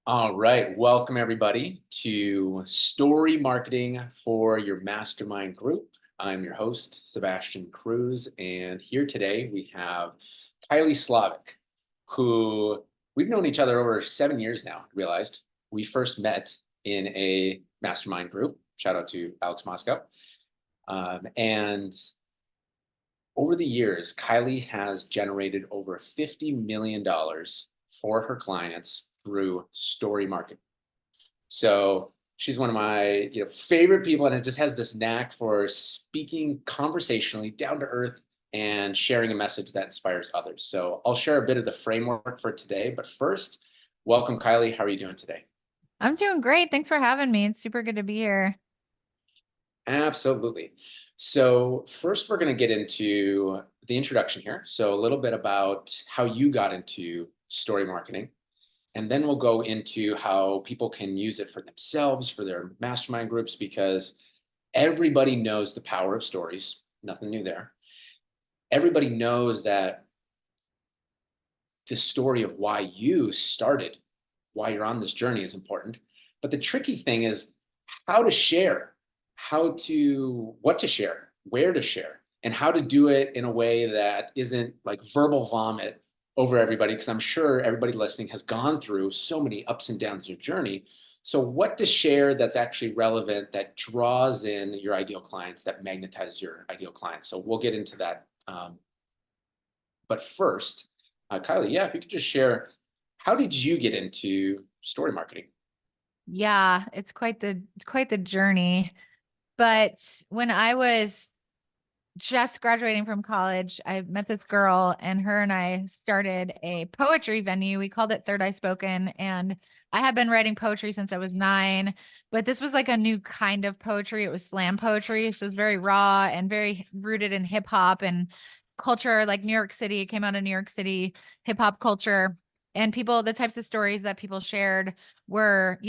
All right. Welcome, everybody, to Story Marketing for Your Mastermind Group. I'm your host, Sebastian Cruze, and here today we have Kylie Slavik, who we've known each other over 7 years now, I realized. We first met in a mastermind group. Shout out to Alex Moscow. And over the years, Kylie has generated over $50 million for her clients through story marketing. So she's one of my favorite people, and it just has this knack for speaking conversationally, down to earth, and sharing a message that inspires others. So I'll share a bit of the framework for today. But first, welcome, Kylie. How are you doing today? I'm doing great. Thanks for having me. It's super good to be here. Absolutely. So first, we're going to get into the introduction here. So a little bit about how you got into story marketing. And then we'll go into how people can use it for themselves, for their mastermind groups, because everybody knows the power of stories. Nothing new there. Everybody knows that the story of why you started, why you're on this journey is important. But the tricky thing is how to share, what to share, where to share, and how to do it in a way that isn't like verbal vomit over everybody, because I'm sure everybody listening has gone through so many ups and downs in your journey. So what to share that's actually relevant, that draws in your ideal clients, that magnetizes your ideal clients. So we'll get into that. But first, Kylie, yeah, if you could just share, how did you get into story marketing? Yeah, it's quite the journey. But when I was just graduating from college, I met this girl and her and I started a poetry venue. We called it Third Eye Spoken. And I had been writing poetry since I was 9, but this was like a new kind of poetry. It was slam poetry. So it was very raw and very rooted in hip hop and culture, like New York City. It came out of New York City hip hop culture. And the types of stories that people shared were,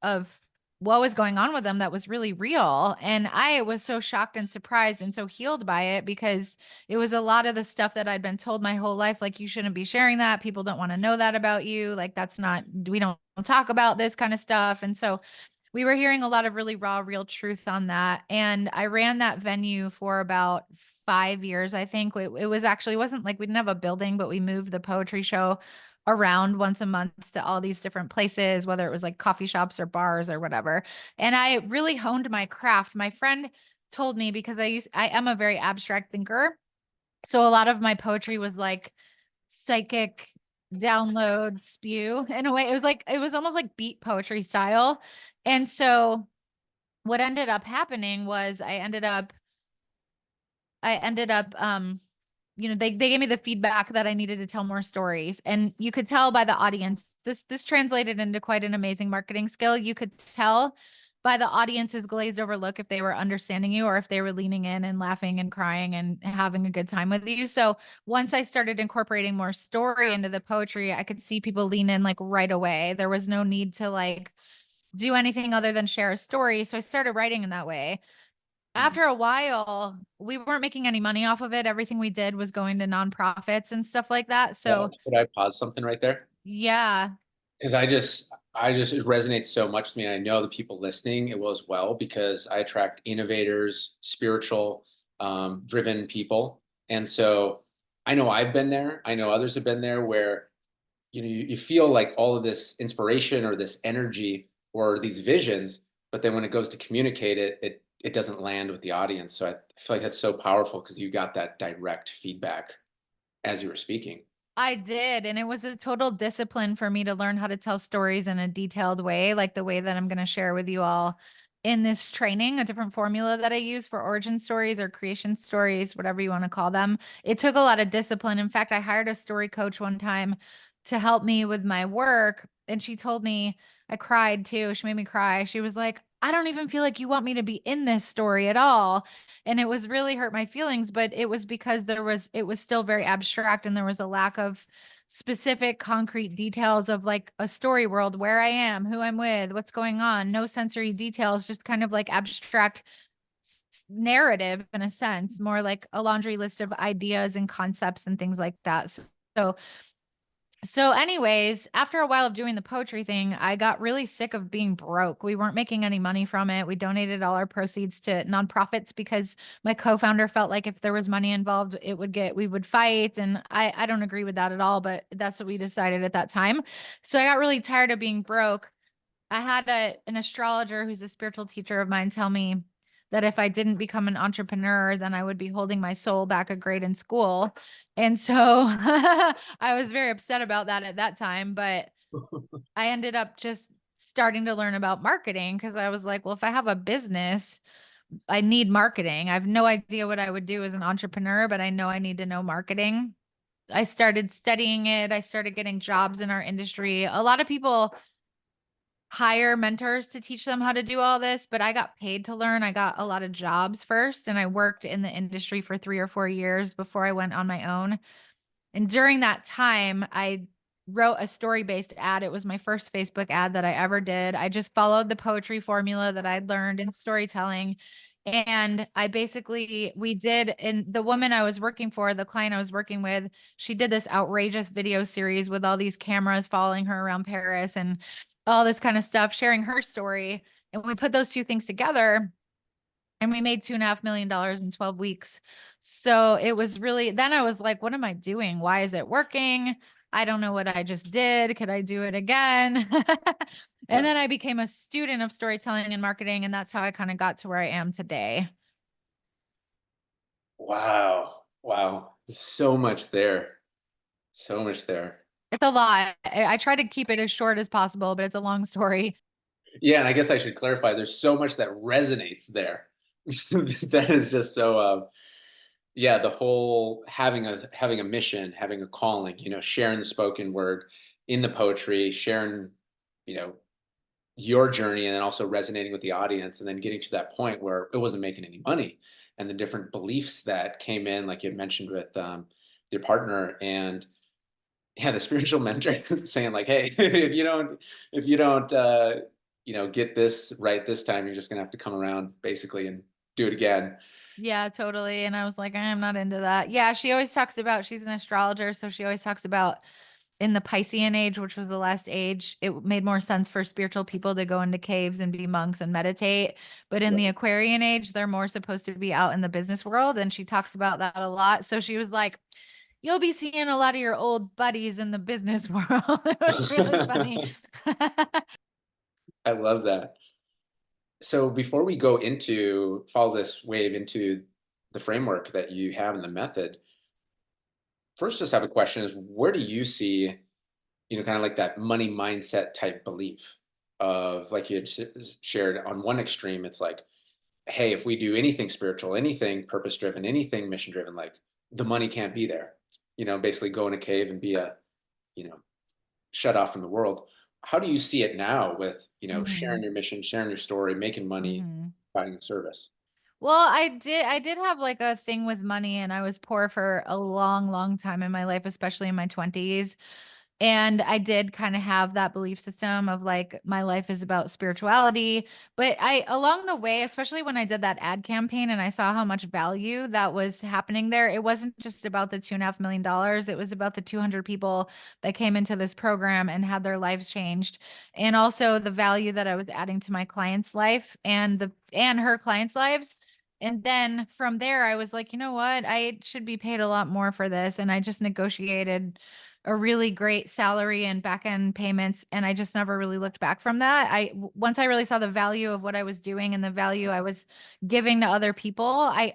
of what was going on with them that was really real. And I was so shocked and surprised and so healed by it because it was a lot of the stuff that I'd been told my whole life, like, you shouldn't be sharing that. People don't want to know that about you. Like, that's not, we don't talk about this kind of stuff. And so we were hearing a lot of really raw, real truth on that. And I ran that venue for about 5 years, I think. It was actually, it wasn't like we didn't have a building, but we moved the poetry show around once a month to all these different places, whether it was like coffee shops or bars or whatever. And I really honed my craft. My friend told me, because I am a very abstract thinker. So a lot of my poetry was like psychic download spew in a way. It was almost like beat poetry style. And so what ended up happening was they gave me the feedback that I needed to tell more stories. And you could tell by the audience, this translated into quite an amazing marketing skill. You could tell by the audience's glazed over look if they were understanding you or if they were leaning in and laughing and crying and having a good time with you. So once I started incorporating more story into the poetry, I could see people lean in like right away. There was no need to like do anything other than share a story. So I started writing in that way. Mhm. After a while, we weren't making any money off of it. Everything we did was going to nonprofits and stuff like that. So, Could I pause something right there? yeah, Because I just it resonates so much with me. And I know the people listening it will as well, because I attract innovators, spiritual, driven people. And so I know I've been there. I know others have been there where you feel like all of this inspiration or this energy or these visions, but then when it goes to communicate it doesn't land with the audience. So I feel like that's so powerful because you got that direct feedback as you were speaking. I did. And it was a total discipline for me to learn how to tell stories in a detailed way, like the way that I'm going to share with you all in this training, a different formula that I use for origin stories or creation stories, whatever you want to call them. It took a lot of discipline. In fact, I hired a story coach one time to help me with my work. And she told me, I cried too. She made me cry. She was like, I don't even feel like you want me to be in this story at all. And it was really hurt my feelings, but it was because it was still very abstract and there was a lack of specific concrete details of like a story world, where I am, who I'm with, what's going on, no sensory details, just kind of like abstract narrative in a sense, more like a laundry list of ideas and concepts and things like that. So So, anyways, after a while of doing the poetry thing, I got really sick of being broke. We weren't making any money from it. We donated all our proceeds to nonprofits because my co-founder felt like if there was money involved, we would fight. And I don't agree with that at all, but that's what we decided at that time. So I got really tired of being broke. I had an astrologer who's a spiritual teacher of mine tell me that if I didn't become an entrepreneur, then I would be holding my soul back a grade in school. And so I was very upset about that at that time, but I ended up just starting to learn about marketing because I was like, well, if I have a business, I need marketing. I have no idea what I would do as an entrepreneur, but I know I need to know marketing. I started studying it. I started getting jobs in our industry. A lot of people hire mentors to teach them how to do all this, but I got paid to learn. I got a lot of jobs first, and I worked in the industry for 3 or 4 years before I went on my own. And during that time, I wrote a story based ad. It was my first Facebook ad that I ever did. I just followed the poetry formula that I'd learned in storytelling. And we did, and the woman I was working for, the client I was working with, she did this outrageous video series with all these cameras following her around Paris and all this kind of stuff, sharing her story. And we put those two things together and we made $2.5 million in 12 weeks. So it was really, then I was like, what am I doing? Why is it working? I don't know what I just did. Could I do it again? And Yeah. then I became a student of storytelling and marketing. And that's how I kind of got to where I am today. Wow. Wow. So much there. So much there. It's a lot. I try to keep it as short as possible, but it's a long story. Yeah, and I guess I should clarify, there's so much that resonates there. That is just so, yeah, the whole having a mission, having a calling, sharing the spoken word in the poetry, sharing, you know, your journey, and then also resonating with the audience, and then getting to that point where it wasn't making any money, and the different beliefs that came in, like you mentioned with your partner, and yeah, the spiritual mentor saying like, "Hey, if you don't get this right this time, you're just gonna have to come around basically and do it again." Yeah, totally. And I was like, I'm not into that. Yeah, she always talks about, she's an astrologer. So she always talks about in the Piscean age, which was the last age, it made more sense for spiritual people to go into caves and be monks and meditate. But in Yep. the Aquarian age, they're more supposed to be out in the business world. And she talks about that a lot. So she was like, you'll be seeing a lot of your old buddies in the business world. It was really funny. I love that. So before we go into follow this wave into the framework that you have in the method, first just have a question is where do you see, kind of like that money mindset type belief of like you had shared on one extreme, it's like, hey, if we do anything spiritual, anything purpose driven, anything mission driven, like the money can't be there. Basically go in a cave and be you know, shut off from the world. How do you see it now with, Hmm. sharing your mission, sharing your story, making money, Hmm. finding a service? Well, I did have like a thing with money and I was poor for a long, long time in my life, especially in my 20s. And I did kind of have that belief system of like my life is about spirituality. But along the way, especially when I did that ad campaign and I saw how much value that was happening there, it wasn't just about the $2.5 million. It was about the 200 people that came into this program and had their lives changed. And also the value that I was adding to my client's life and her clients' lives. And then from there, I was like, you know what? I should be paid a lot more for this. And I just negotiated a really great salary and back end payments. And I just never really looked back from that. Once I really saw the value of what I was doing and the value I was giving to other people, I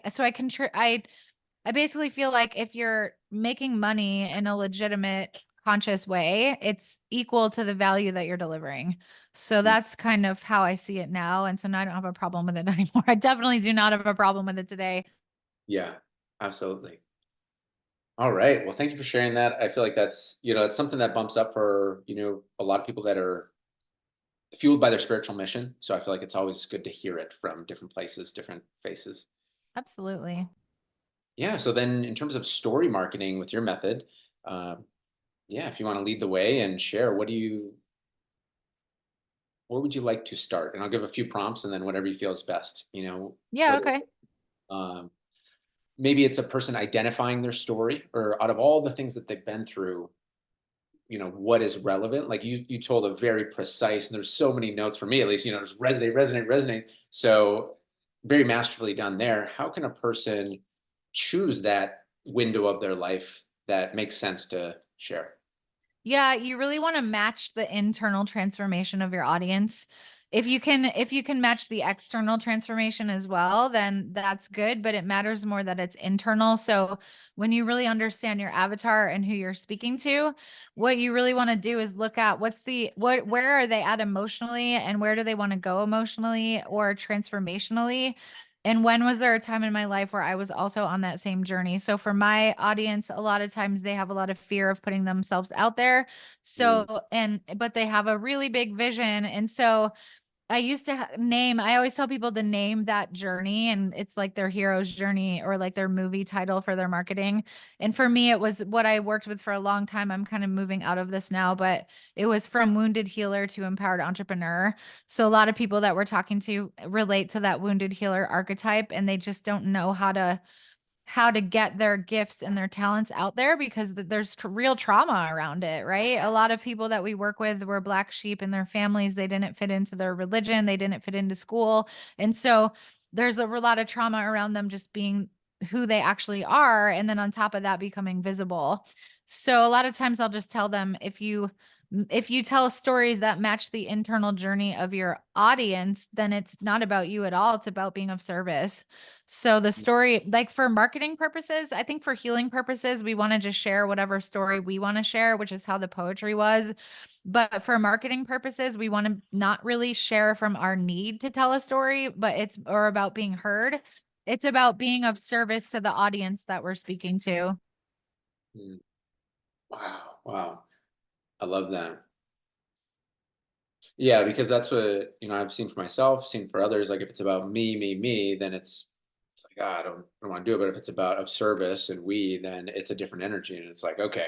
basically feel like if you're making money in a legitimate, conscious way, it's equal to the value that you're delivering. So Mm, that's kind of how I see it now. And so now I don't have a problem with it anymore. I definitely do not have a problem with it today. yeah, absolutely. All right. Well, thank you for sharing that. I feel like it's something that bumps up for, a lot of people that are fueled by their spiritual mission. So I feel like it's always good to hear it from different places, different faces. Absolutely. Yeah. So then in terms of story marketing with your method, um, yeah, if you want to lead the way and share, where would you like to start? And I'll give a few prompts and then whatever you feel is best, Yeah. whether, Okay. um, maybe it's a person identifying their story or out of all the things that they've been through, what is relevant. Like you told a very precise, and there's so many notes for me at least, just resonate, resonate, resonate. So very masterfully done there. How can a person choose that window of their life that makes sense to share? Yeah, you really want to match the internal transformation of your audience. If you can match the external transformation as well, then that's good, but it matters more that it's internal. So when you really understand your avatar and who you're speaking to, what you really want to do is look at where are they at emotionally and where do they want to go emotionally or transformationally? And when was there a time in my life where I was also on that same journey? So for my audience, a lot of times they have a lot of fear of putting themselves out there. Mm, But they have a really big vision. And so I always tell people to name that journey, and it's like their hero's journey or like their movie title for their marketing. And for me, it was what I worked with for a long time. I'm kind of moving out of this now, but it was from wounded healer to empowered entrepreneur. So a lot of people that we're talking to relate to that wounded healer archetype, and they just don't know how to get their gifts and their talents out there because there's real trauma around it, right? A lot of people that we work with were black sheep in their families. They didn't fit into their religion, they didn't fit into school. And so there's a lot of trauma around them just being who they actually are. And then on top of that, becoming visible. So a lot of times I'll just tell them if you tell a story that match the internal journey of your audience, then it's not about you at all. It's about being of service. So the story, like for marketing purposes, I think for healing purposes, we want to just share whatever story we want to share, which is how the poetry was. But for marketing purposes, we want to not really share from our need to tell a story, but it's or about being heard. It's about being of service to the audience that we're speaking to. mm. Wow, wow. I love that. Yeah, because that's what, I've seen for myself, seen for others. Like if it's about me, me, me, then it's like, I don't want to do it. But if it's about of service and we, then it's a different energy. And it's like, okay,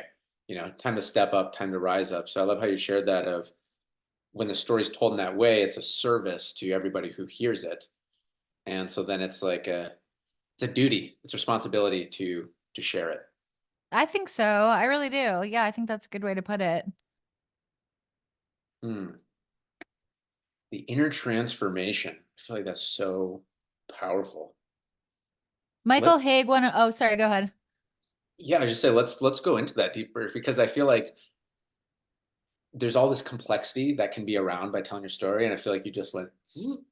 time to step up, time to rise up. So I love how you shared that of when the story's told in that way, it's a service to everybody who hears it. And so then it's like it's a duty, it's responsibility to share it. I think so. I really do. Yeah, I think that's a good way to put it. Hmm. The inner transformation. I feel like that's so powerful. Let Michael Haig, oh, sorry, go ahead. Yeah, I just say let's go into that deeper because I feel like there's all this complexity that can be around by telling your story, and I feel like you just went "Zzz,"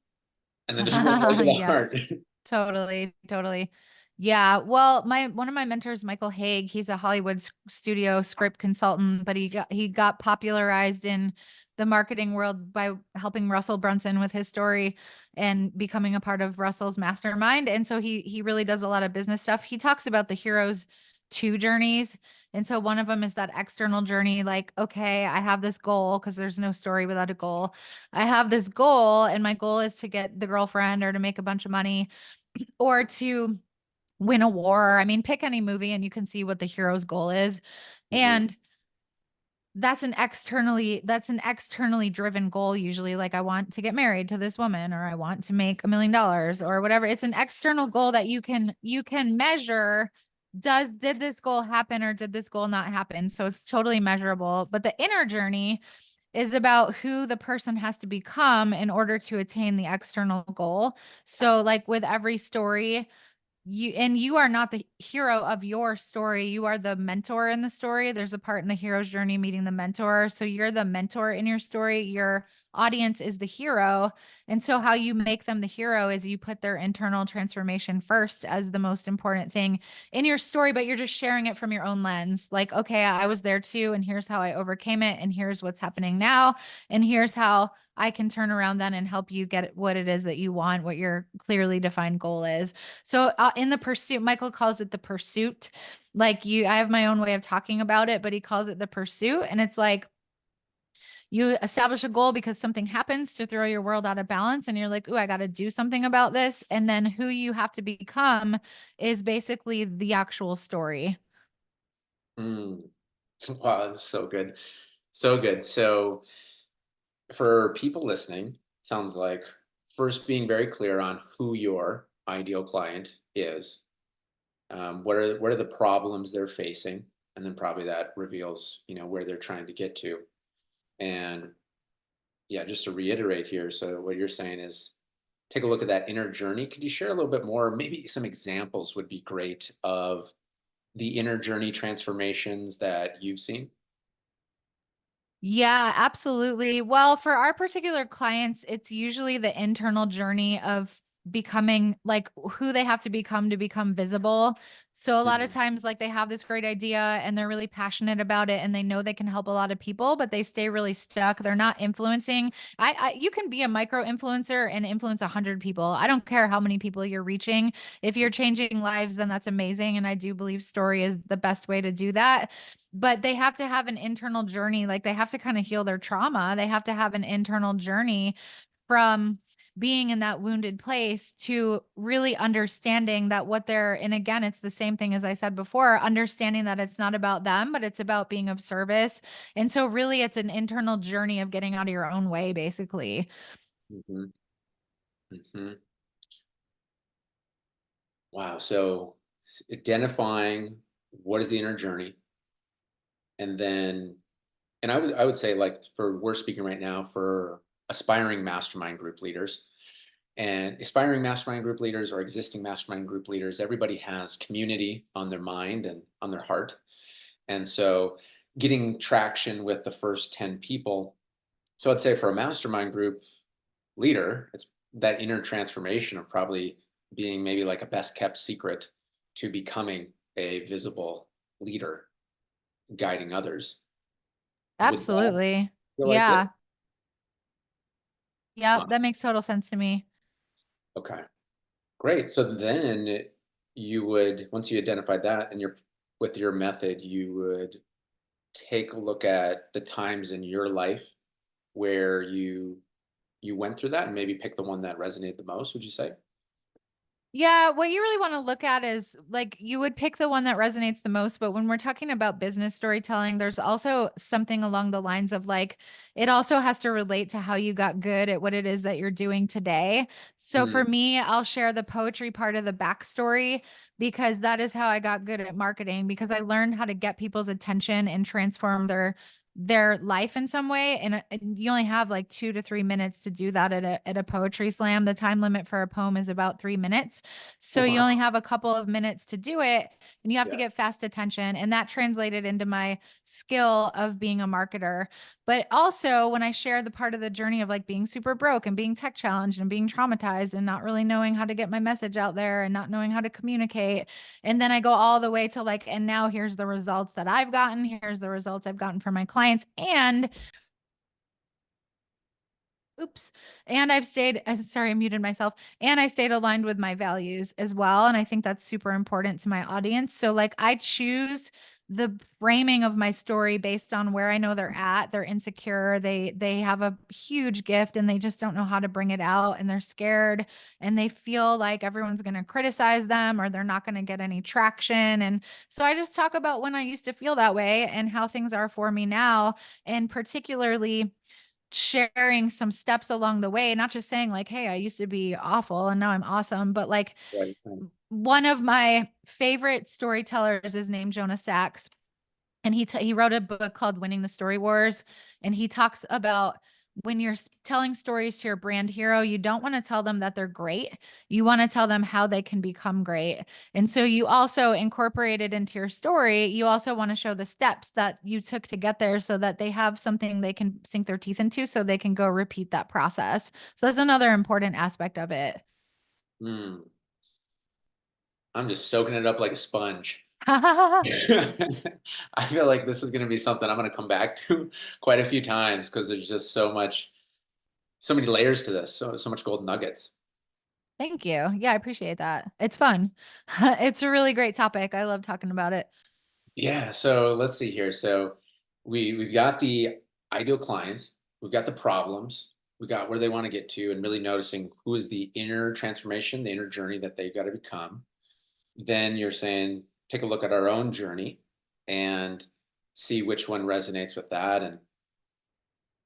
and then just went right to the Yeah. heart. Totally, totally. Yeah. Well, my one of my mentors, Michael Haig, he's a Hollywood studio script consultant, but he got popularized in the marketing world by helping Russell Brunson with his story and becoming a part of Russell's mastermind. And so he really does a lot of business stuff. He talks about the hero's two journeys. And so one of them is that external journey, like, okay, I have this goal because there's no story without a goal. I have this goal, and my goal is to get the girlfriend or to make a bunch of money or to win a war. I mean, pick any movie and you can see what the hero's goal is. Mhm, And that's an externally driven goal usually, like I want to get married to this woman or I want to make $1 million or whatever. It's an external goal that you can measure. Did this goal happen or did this goal not happen? So it's totally measurable. But the inner journey is about who the person has to become in order to attain the external goal. So like with every story, you are not the hero of your story. You are the mentor in the story. There's a part in the hero's journey meeting the mentor. So you're the mentor in your story. Your audience is the hero. And so how you make them the hero is you put their internal transformation first as the most important thing in your story, but you're just sharing it from your own lens. Like, okay, I was there too, and here's how I overcame it, and here's what's happening now, and here's how I can turn around then and help you get what it is that you want, what your clearly defined goal is. So in the pursuit, Michael calls it the pursuit. I have my own way of talking about it, but he calls it the pursuit. And it's like you establish a goal because something happens to throw your world out of balance. And you're like, ooh, I got to do something about this. And then who you have to become is basically the actual story. mm. Wow, that's so good. So good. So for people listening, sounds like first being very clear on who your ideal client is. What are the problems they're facing? and then probably that reveals, where they're trying to get to. And yeah, just to reiterate here, so what you're saying is take a look at that inner journey. Could you share a little bit more? Maybe some examples would be great of the inner journey transformations that you've seen. Yeah, absolutely. Well, for our particular clients, it's usually the internal journey of becoming like who they have to become visible. So a lot of Mhm, times like they have this great idea and they're really passionate about it and they know they can help a lot of people, but they stay really stuck. They're not influencing. You can be a micro influencer and influence 100 people. I don't care how many people you're reaching. If you're changing lives, then that's amazing. And I do believe story is the best way to do that, but they have to have an internal journey. Like they have to kind of heal their trauma. They have to have an internal journey from being in that wounded place to really understanding that what they're, and again, it's the same thing as I said before, understanding that it's not about them, but it's about being of service. And so, really, it's an internal journey of getting out of your own way, basically. mhm, mhm. Wow. So identifying what is the inner journey, and then, and I would say, like, for we're speaking right now for aspiring mastermind group leaders, and aspiring mastermind group leaders or existing mastermind group leaders, everybody has community on their mind and on their heart. And so getting traction with the first 10 people. So I'd say for a mastermind group leader, it's that inner transformation of probably being maybe like a best kept secret to becoming a visible leader, guiding others. Would that Absolutely. feel like it? Yeah. Yeah. Huh. That makes total sense to me. Okay, great. So then you would, once you identified that and you're with your method, you would take a look at the times in your life where you went through that and maybe pick the one that resonated the most, would you say? Yeah, what you really want to look at is like you would pick the one that resonates the most. But when we're talking about business storytelling, there's also something along the lines of like, it also has to relate to how you got good at what it is that you're doing today. So for Mm, me, I'll share the poetry part of the backstory because that is how I got good at marketing because I learned how to get people's attention and transform their life in some way, and you only have like 2 to 3 minutes to do that at a poetry slam. The time limit for a poem is about 3 minutes, so you wow. only have a couple of minutes to do it, and you have to Yeah. get fast attention, and that translated into my skill of being a marketer. But also when I share the part of the journey of like being super broke and being tech challenged and being traumatized and not really knowing how to get my message out there and not knowing how to communicate, and then I go all the way to like, and now here's the results that I've gotten. Here's the results I've gotten from my clients. And oops. And I've stayed, sorry, I muted myself. And I stayed aligned with my values as well. And I think that's super important to my audience. So, like, I choose the framing of my story based on where I know they're at. They're insecure. They have a huge gift and they just don't know how to bring it out and they're scared and they feel like everyone's going to criticize them or they're not going to get any traction. And so I just talk about when I used to feel that way and how things are for me now, and particularly sharing some steps along the way, not just saying like, "Hey, I used to be awful and now I'm awesome," but like Right. Right. one of my favorite storytellers is named Jonah Sachs, and he wrote a book called Winning the Story Wars, and he talks about when you're telling stories to your brand hero, you don't want to tell them that they're great. You want to tell them how they can become great. And so you also incorporate it into your story. You also want to show the steps that you took to get there so that they have something they can sink their teeth into so they can go repeat that process. So that's another important aspect of it. Mm, I'm just soaking it up like a sponge. I feel like this is going to be something I'm going to come back to quite a few times because there's just so many layers to this, so much gold nuggets. Thank you. Yeah, I appreciate that. It's fun. It's a really great topic. I love talking about it. Yeah. So let's see here. So we've got the ideal clients, we've got the problems, we got where they want to get to, and really noticing who is the inner transformation, the inner journey that they've got to become. Then you're saying take a look at our own journey and see which one resonates with that. And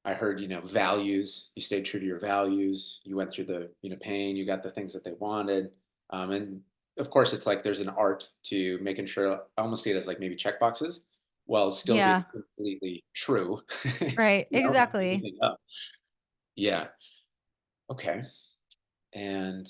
I heard, values. You stayed true to your values. You went through the, pain. You got the things that they wanted. And of course, it's like there's an art to making sure. I almost see it as like maybe check boxes. while still being Yeah. completely true. Right. Not making Exactly. anything up. Yeah. Okay. And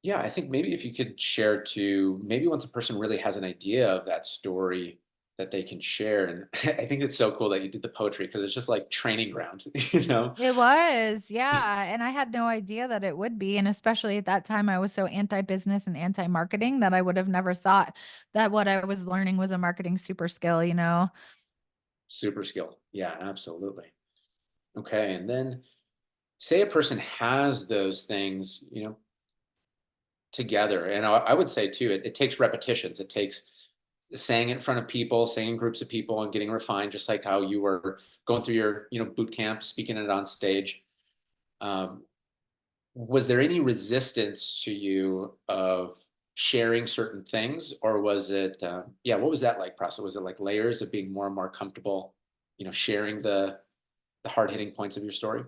yeah, I think maybe if you could share to maybe once a person really has an idea of that story that they can share. And I think it's so cool that you did the poetry because it's just like training ground, you know? It was, yeah. And I had no idea that it would be. And especially at that time, I was so anti business and anti marketing that I would have never thought that what I was learning was a marketing super skill, you know? Super skill. Yeah, absolutely. Okay. And then say a person has those things, together. And I would say too, it takes repetitions. It takes saying it in front of people, saying in groups of people and getting refined, just like how you were going through your, boot camp, speaking it on stage. Um, was there any resistance to you of sharing certain things, or was it, yeah, what was that like process? Was it like layers of being more and more comfortable, sharing the hard hitting points of your story?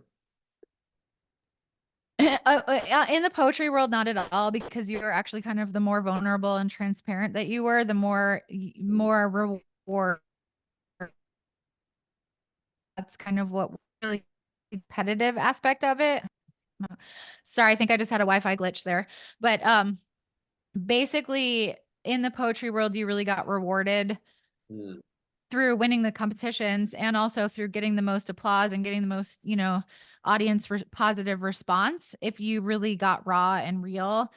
In the poetry world, not at all, because you were actually kind of the more vulnerable and transparent that you were, the Mm, more reward. That's kind of what really competitive aspect of it. Sorry, I think I just had a Wi-Fi glitch there. But basically in the poetry world, you really got rewarded mm, through winning the competitions and also through getting the most applause and getting the most, positive response if you really got raw and real.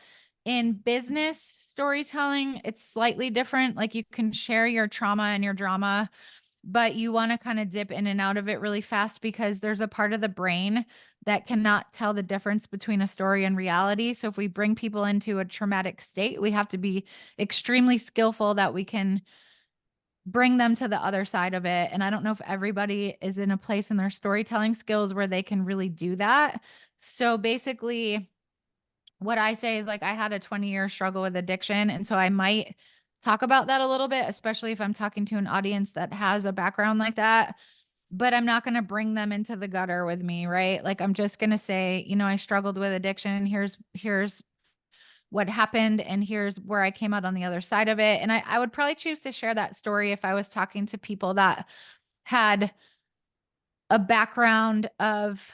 In business storytelling, it's slightly different. Like you can share your trauma and your drama, but you want to kind of dip in and out of it really fast because there's a part of the brain that cannot tell the difference between a story and reality. So if we bring people into a traumatic state, we have to be extremely skillful that we can bring them to the other side of it. And I don't know if everybody is in a place in their storytelling skills where they can really do that. So basically, what I say is like I had a 20-year struggle with addiction. And so I might talk about that a little bit, especially if I'm talking to an audience that has a background like that. But I'm not going to bring them into the gutter with me, right? Like I'm just going to say, I struggled with addiction. Here's what happened and here's where I came out on the other side of it. And I would probably choose to share that story if I was talking to people that had a background of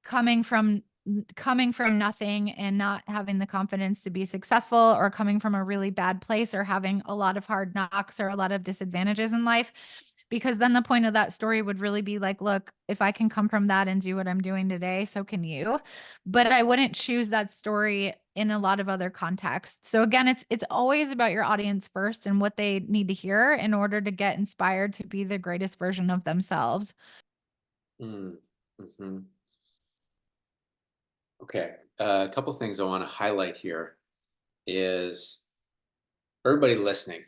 coming from coming from nothing and not having the confidence to be successful, or coming from a really bad place, or having a lot of hard knocks or a lot of disadvantages in life, because then the point of that story would really be like, look, if I can come from that and do what I'm doing today, so can you. But I wouldn't choose that story in a lot of other contexts. So again, it's always about your audience first and what they need to hear in order to get inspired to be the greatest version of themselves. mm, mhm. Okay. A couple things I want to highlight here is everybody listening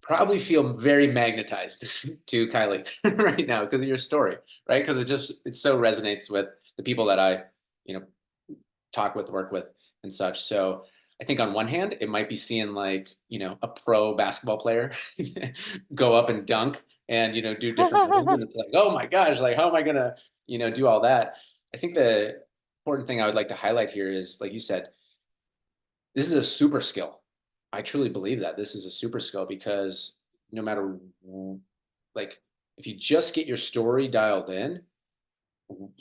probably feel very magnetized to Kylie right now because of your story, right? Because it so resonates with the people that I, you know, talk with, work with, and such. So I think on one hand, it might be seeing like, a pro basketball player go up and dunk and, do different moves. And it's like, oh my gosh, like, how am I going to, do all that? I think the important thing I would like to highlight here is, like you said, this is a super skill. I truly believe that this is a super skill because no matter like if you just get your story dialed in,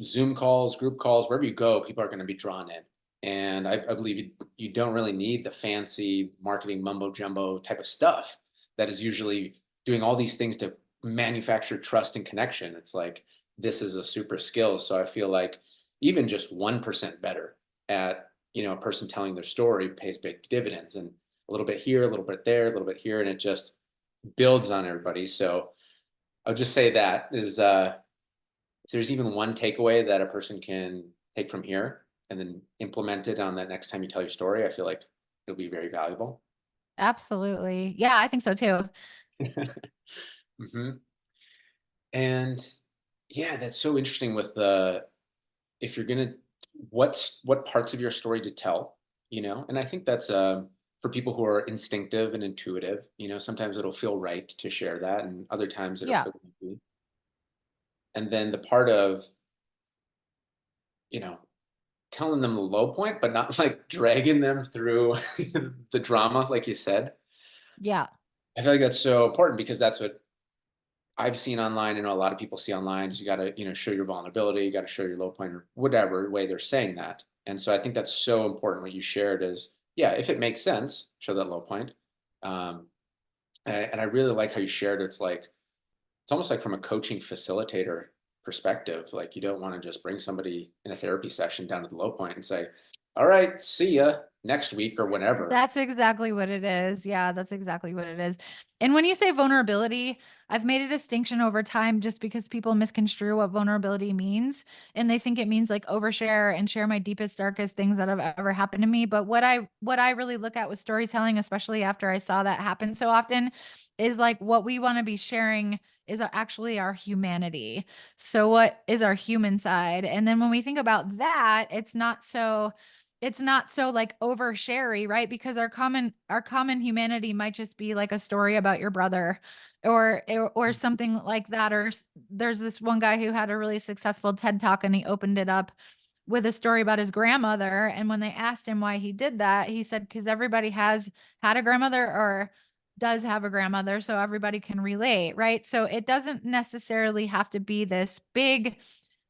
Zoom calls, group calls, wherever you go, people are going to be drawn in. And I believe you don't really need the fancy marketing mumbo jumbo type of stuff that is usually doing all these things to manufacture trust and connection. It's like this is a super skill. So I feel like even just 1% better at, a person telling their story pays big dividends, and a little bit here, a little bit there, a little bit here, and it just builds on everybody. So I would just say that is if there's even one takeaway that a person can take from here and then implement it on that next time you tell your story, I feel like it'll be very valuable. Absolutely. Yeah, I think so too. hmm And yeah, that's so interesting with the if you're gonna what parts of your story to tell, and I think that's for people who are instinctive and intuitive, sometimes it'll feel right to share that, and other times Yeah. it won't be. And then the part of, you know, telling them the low point, but not like dragging them through the drama, like you said. Yeah. I feel like that's so important because that's what I've seen online. And a lot of people see online is you got to, show your vulnerability, you got to show your low point or whatever way they're saying that. And so I think that's so important. What you shared is, yeah, if it makes sense, show that low point. Um, and I really like how you shared. It's like, it's almost like from a coaching facilitator perspective. Like you don't want to just bring somebody in a therapy session down to the low point and say, all right, see ya next week or whenever. That's exactly what it is. Yeah, that's exactly what it is. And when you say vulnerability, I've made a distinction over time just because people misconstrue what vulnerability means and they think it means like overshare and share my deepest darkest things that have ever happened to me, but what I really look at with storytelling, especially after I saw that happen so often, is like what we want to be sharing is actually our humanity. So what is our human side? And then when we think about that, it's not so like oversharey, right? Because our common humanity might just be like a story about your brother or something like that. There's this one guy who had a really successful TED talk and he opened it up with a story about his grandmother. And when they asked him why he did that, he said, because everybody has had a grandmother or does have a grandmother, so everybody can relate, right? So it doesn't necessarily have to be this big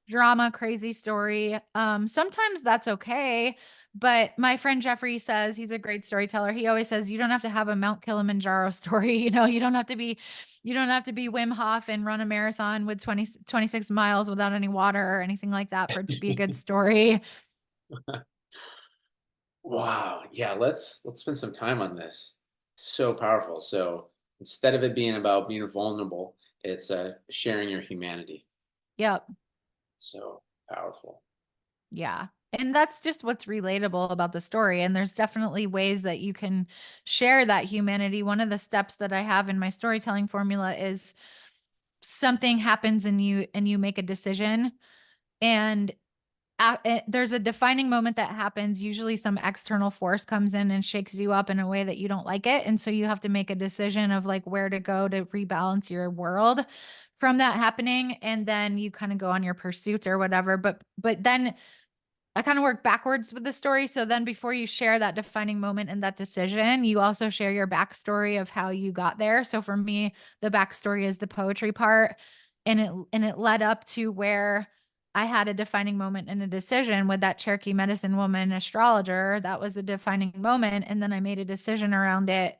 drama, crazy story. Sometimes that's okay. But my friend Jeffrey says he's a great storyteller. He always says you don't have to have a Mount Kilimanjaro story. You don't have to be Wim Hof and run a marathon with 26 miles without any water or anything like that for it to be a good story. Wow. Yeah, let's spend some time on this. So powerful. So instead of it being about being vulnerable, it's sharing your humanity. Yep. So powerful. Yeah. And that's just what's relatable about the story. And there's definitely ways that you can share that humanity. One of the steps that I have in my storytelling formula is something happens and you make a decision and there's a defining moment that happens. Usually some external force comes in and shakes you up in a way that you don't like it. And so you have to make a decision of like where to go to rebalance your world from that happening. And then you kind of go on your pursuit or whatever. But then I kind of work backwards with the story. So then before you share that defining moment and that decision, you also share your backstory of how you got there. So for me, the backstory is the poetry part. And it led up to where I had a defining moment and a decision with that Cherokee medicine woman astrologer. That was a defining moment. And then I made a decision around it.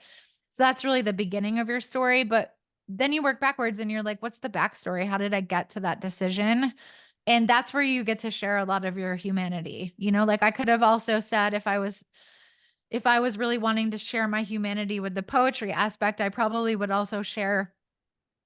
So that's really the beginning of your story. But then you work backwards and you're like, what's the backstory? How did I get to that decision? And that's where you get to share a lot of your humanity. Like I could have also said if I was really wanting to share my humanity with the poetry aspect, I probably would also share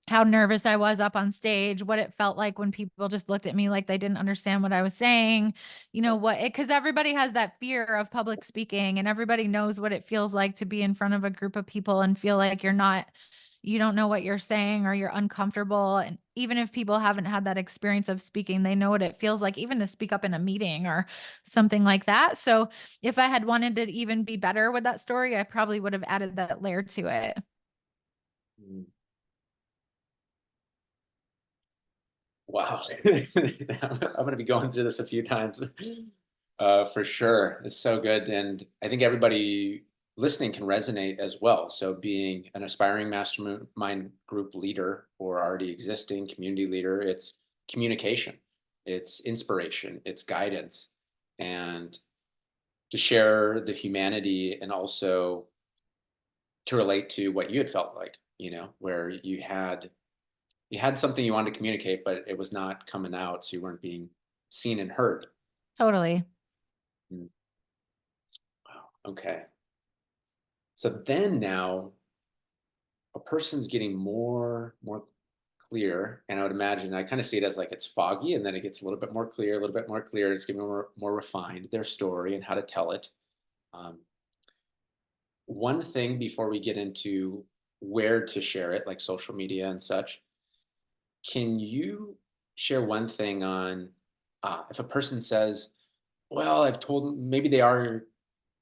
how nervous I was up on stage, what it felt like when people just looked at me like they didn't understand what I was saying, because everybody has that fear of public speaking and everybody knows what it feels like to be in front of a group of people and feel like you don't know what you're saying or you're uncomfortable. And even if people haven't had that experience of speaking, they know what it feels like, even to speak up in a meeting or something like that. So if I had wanted to even be better with that story, I probably would have added that layer to it. Mm. Wow. I'm going to be going to this a few times for sure. It's so good. And I think everybody listening can resonate as well. So, being an aspiring mastermind group leader or already existing community leader, it's communication, it's inspiration, it's guidance, and to share the humanity and also to relate to what you had felt like, where you had something you wanted to communicate, but it was not coming out, so you weren't being seen and heard. Totally. Mm, wow. Okay. So then now a person's getting more clear, and I would imagine I kind of see it as like it's foggy, and then it gets a little bit more clear, a little bit more clear. It's getting more refined their story and how to tell it. Um, one thing before we get into where to share it, like social media and such, can you share one thing on if a person says, well, I've told maybe they are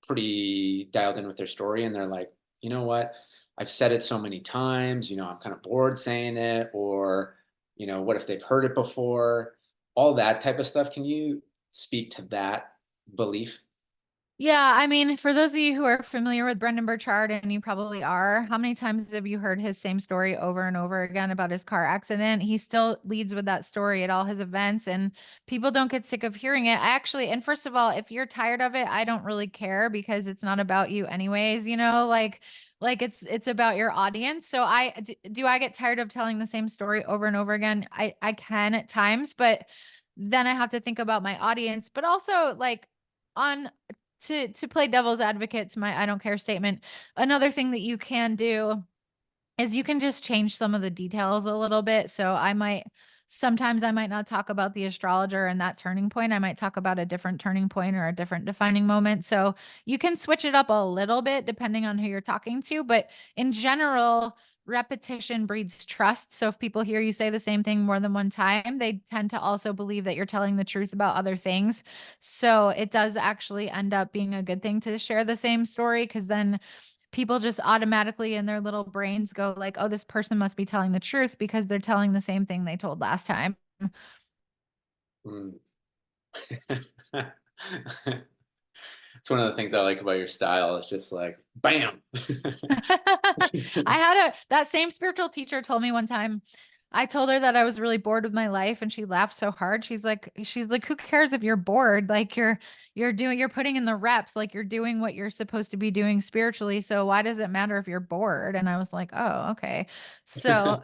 pretty dialed in with their story and they're like, you know what? I've said it so many times, I'm kind of bored saying it, or, what if they've heard it before? All that type of stuff. Can you speak to that belief. Yeah, I mean, for those of you who are familiar with Brendan Burchard, and you probably are, how many times have you heard his same story over and over again about his car accident? He still leads with that story at all his events, and people don't get sick of hearing it. I actually, and first of all, if you're tired of it, I don't really care because it's not about you anyways, like it's about your audience. So do I get tired of telling the same story over and over again? I can at times, but then I have to think about my audience, but also like on to play devil's advocate to my I don't care statement, another thing that you can do is you can just change some of the details a little bit. So sometimes I might not talk about the astrologer and that turning point. I might talk about a different turning point or a different defining moment. So you can switch it up a little bit depending on who you're talking to. But in general, repetition breeds trust. So if people hear you say the same thing more than one time, they tend to also believe that you're telling the truth about other things. So it does actually end up being a good thing to share the same story, because then people just automatically in their little brains go like, oh, this person must be telling the truth because they're telling the same thing they told last time. Mm. It's one of the things I like about your style. It's just like, bam. That same spiritual teacher told me one time, I told her that I was really bored with my life, and she laughed so hard. She's like, who cares if you're bored? Like you're putting in the reps, like you're doing what you're supposed to be doing spiritually. So why does it matter if you're bored? And I was like, oh, okay. So,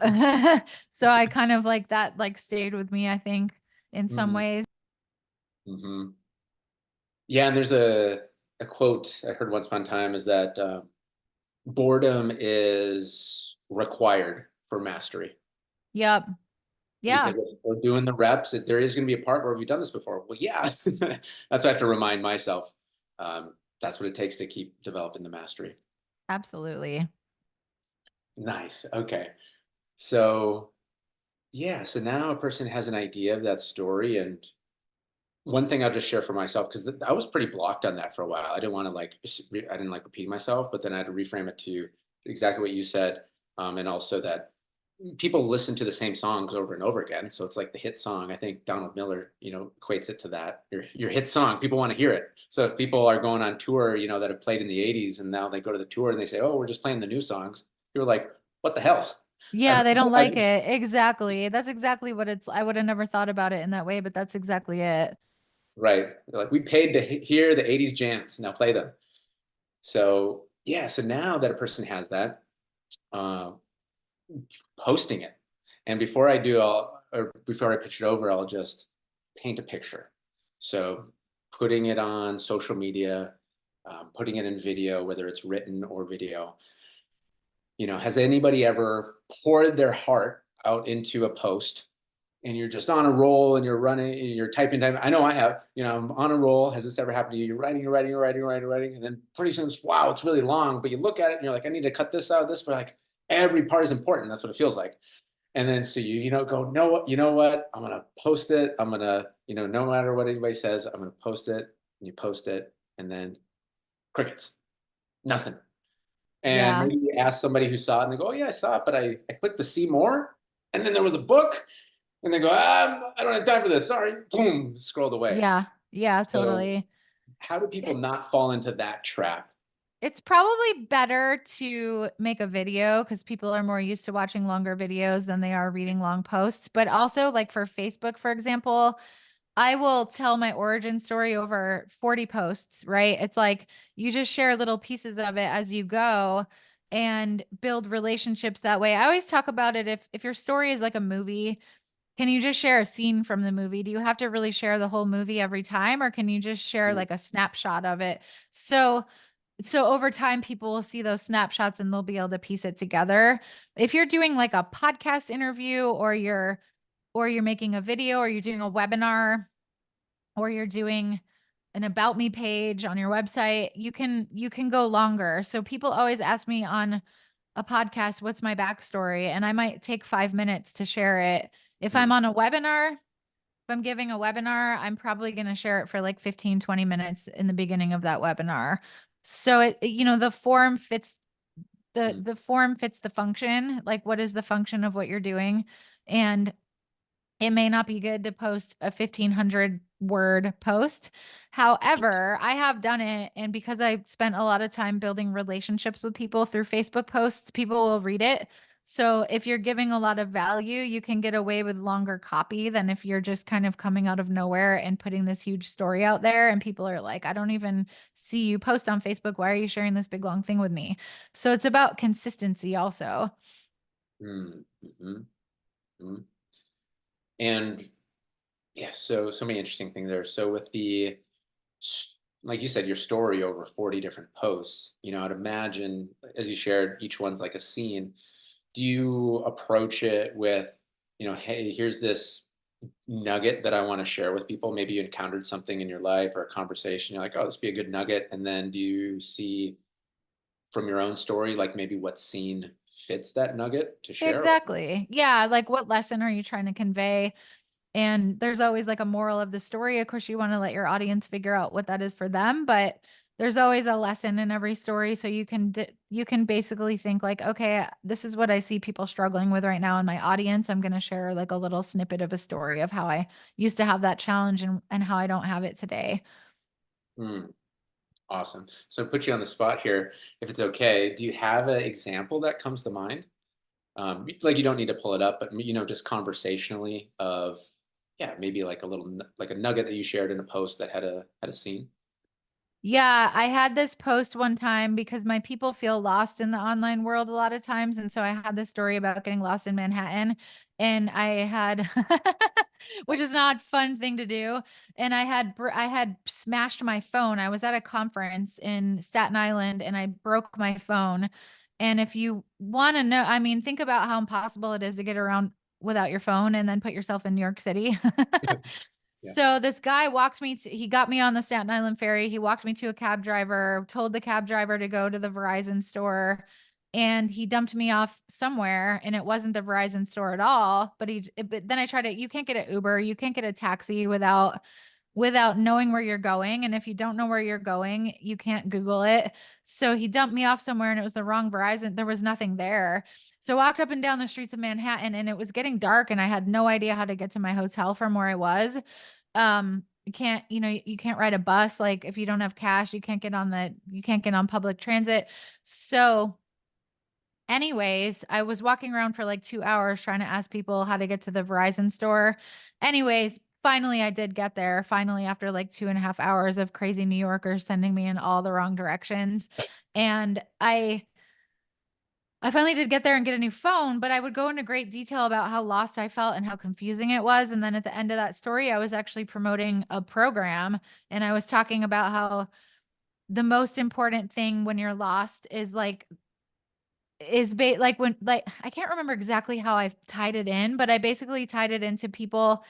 so I kind of like that, like stayed with me, I think, in some Mm. ways. Hmm. Yeah, and there's a quote I heard once upon a time is that boredom is required for mastery Yep. because Yeah, if we're doing the reps, there is going to be a part where we've done this before. Well, yeah, that's what I have to remind myself. That's what it takes to keep developing the mastery. absolutely. Nice. Okay. So, yeah, so now a person has an idea of that story. And one thing I'll just share for myself, because I was pretty blocked on that for a while. I didn't want to I didn't like repeating myself, but then I had to reframe it to exactly what you said. And also that people listen to the same songs over and over again. So it's like the hit song. I think Donald Miller, equates it to that. Your hit song, people want to hear it. So if people are going on tour, that have played in the 80s and now they go to the tour and they say, oh, we're just playing the new songs. You're like, what the hell? Yeah, I've, they don't I've, like it. Exactly. That's exactly what I would have never thought about it in that way, but that's exactly it. right. They're like, we paid to hear the 80s jams. Now play them. So yeah, so now that a person has that, uh, posting it. And before I do, or before I pitch it over, I'll just paint a picture. So putting it on social media, putting it in video, whether it's written or video. Has anybody ever poured their heart out into a post and you're just on a roll and you're running, and you're typing time? I know I have, I'm on a roll. Has this ever happened to you? You're writing, you're writing, you're writing, you're writing, you're writing. And then pretty soon, wow, it's really long, but you look at it and you're like, I need to cut this out of this, but like every part is important. That's what it feels like. And then so go, no, you know what? I'm gonna post it. I'm gonna, no matter what anybody says, I'm gonna post it. And you post it, and then crickets, nothing. And Yeah. maybe you ask somebody who saw it, and they go, oh yeah, I saw it, but I clicked to see more, and then there was a book, and they go, I don't have time for this. Sorry, boom, scrolled away. Yeah. Yeah, So totally. how do people It, not fall into that trap? it's probably better to make a video because people are more used to watching longer videos than they are reading long posts. But also, like for Facebook, for example, I will tell my origin story over 40 posts, right? It's like you just share little pieces of it as you go and build relationships that way. I always talk about it, if your story is like a movie, can you just share a scene from the movie? Do you have to really share the whole movie every time, or can you just share Mm, like a snapshot of it? So over time people will see those snapshots and they'll be able to piece it together. If you're doing like a podcast interview, or you're making a video, or you're doing a webinar, or you're doing an about me page on your website, you can go longer. So people always ask me on a podcast, what's my backstory? And I might take 5 minutes to share it. If I'm mm, on a webinar, if I'm giving a webinar, I'm probably going to share it for like 15, 20 minutes in the beginning of that webinar. So the form fits the mm, the form fits the function. Like, what is the function of what you're doing? And it may not be good to post a 1,500 word post. However, I have done it. And because I spent a lot of time building relationships with people through Facebook posts, people will read it. So if you're giving a lot of value, you can get away with longer copy than if you're just kind of coming out of nowhere and putting this huge story out there. And people are like, I don't even see you post on Facebook. Why are you sharing this big long thing with me? So it's about consistency also. Mm, mhm, mhm. And yeah, so many interesting things there. So with like you said, your story over 40 different posts, I'd imagine, as you shared, each one's like a scene. Do you approach it with, hey, here's this nugget that I want to share with people? Maybe you encountered something in your life or a conversation. You're like, oh, this would be a good nugget. And then do you see from your own story, like maybe what scene fits that nugget to share? Exactly. Yeah. Like, what lesson are you trying to convey? And there's always like a moral of the story. Of course, you want to let your audience figure out what that is for them, but there's always a lesson in every story. So you can basically think like, okay, this is what I see people struggling with right now in my audience. I'm going to share like a little snippet of a story of how I used to have that challenge and how I don't have it today. Hmm, awesome. So put you on the spot here, if it's okay. Do you have an example that comes to mind? Like you don't need to pull it up, but just conversationally of, yeah, maybe like a little like a nugget that you shared in a post that had a scene. Yeah, I had this post one time because my people feel lost in the online world a lot of times. And so I had this story about getting lost in Manhattan. And I had, which is Nice. not a fun thing to do. And I had smashed my phone. I was at a conference in Staten Island and I broke my phone. And if you want to know, I mean, think about how impossible it is to get around without your phone and then put yourself in New York City. Yeah. So this guy he got me on the Staten Island ferry. He walked me to a cab driver, told the cab driver to go to the Verizon store, and he dumped me off somewhere. And it wasn't the Verizon store at all. But then I tried it. You can't get an Uber, you can't get a taxi without knowing where you're going. And if you don't know where you're going, you can't Google it. So he dumped me off somewhere and it was the wrong Verizon. There was nothing there. So I walked up and down the streets of Manhattan and it was getting dark and I had no idea how to get to my hotel from where I was. You can't, you can't ride a bus. Like if you don't have cash, you can't get on public transit. So anyways, I was walking around for like 2 hours trying to ask people how to get to the Verizon store. Anyways, finally I did get there. Finally, after like 2.5 hours of crazy New Yorkers sending me in all the wrong directions. And I finally did get there and get a new phone, but I would go into great detail about how lost I felt and how confusing it was. And then at the end of that story, I was actually promoting a program and I was talking about how the most important thing when you're lost is like when like I can't remember exactly how I tied it in, but I basically tied it into people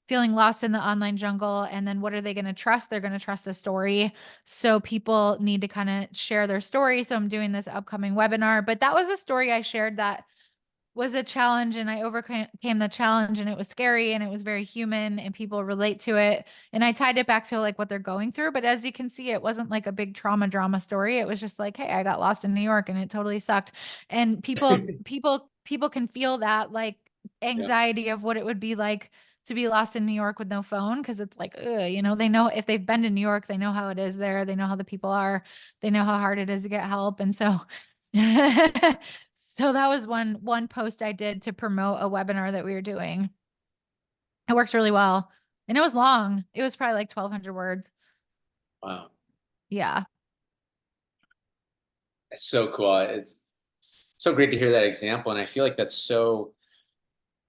feeling lost in the online jungle and then what are they going to trust? They're going to trust a story. So people need to kind of share their story. So I'm doing this upcoming webinar, but that was a story I shared that was a challenge and I overcame the challenge and it was scary and it was very human and people relate to it. And I tied it back to like what they're going through. But as you can see, it wasn't like a big trauma drama story. It was just like, hey, I got lost in New York and it totally sucked. And people can feel that like Yeah. anxiety of what it would be like to be lost in New York with no phone. Cause it's like, they know if they've been to New York, they know how it is there. They know how the people are, they know how hard it is to get help. And so so that was one post I did to promote a webinar that we were doing. It worked really well. And it was long. It was probably like 1,200 words. Wow. Yeah. It's so cool. It's so great to hear that example. And I feel like that's so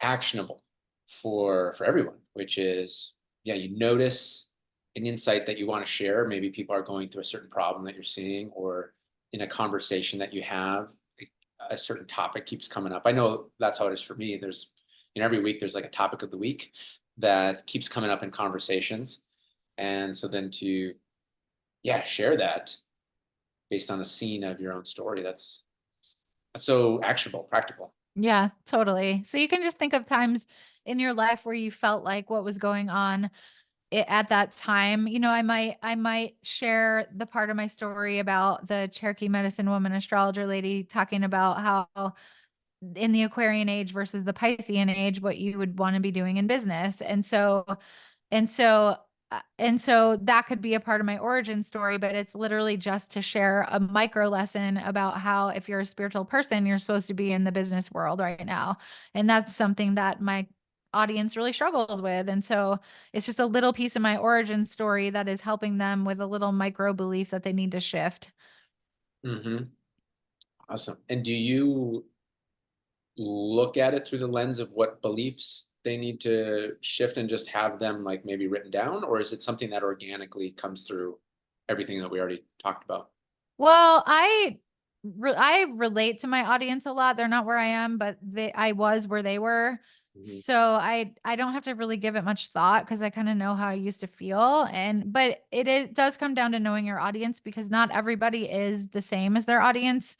actionable for everyone, which is, yeah, you notice an insight that you want to share. Maybe people are going through a certain problem that you're seeing, or in a conversation that you have, a certain topic keeps coming up. I know that's how it is for me. There's, every week there's like a topic of the week that keeps coming up in conversations. And so then to, yeah, share that based on a scene of your own story, that's so actionable, practical. Yeah, totally. So you can just think of times in your life where you felt like what was going on at that time. I might share the part of my story about the Cherokee medicine woman astrologer lady talking about how in the Aquarian age versus the Piscean age, what you would want to be doing in business. And so And so that could be a part of my origin story, but it's literally just to share a micro lesson about how if you're a spiritual person, you're supposed to be in the business world right now. And that's something that my audience really struggles with. And so it's just a little piece of my origin story that is helping them with a little micro belief that they need to shift. Hmm. Awesome. And do you look at it through the lens of what beliefs they need to shift and just have them like maybe written down, or is it something that organically comes through everything that we already talked about? Well, I relate to my audience a lot. They're not where I am, but I was where they were. Hmm. So I don't have to really give it much thought because I kind of know how I used to feel. And but it does come down to knowing your audience because not everybody is the same as their audience.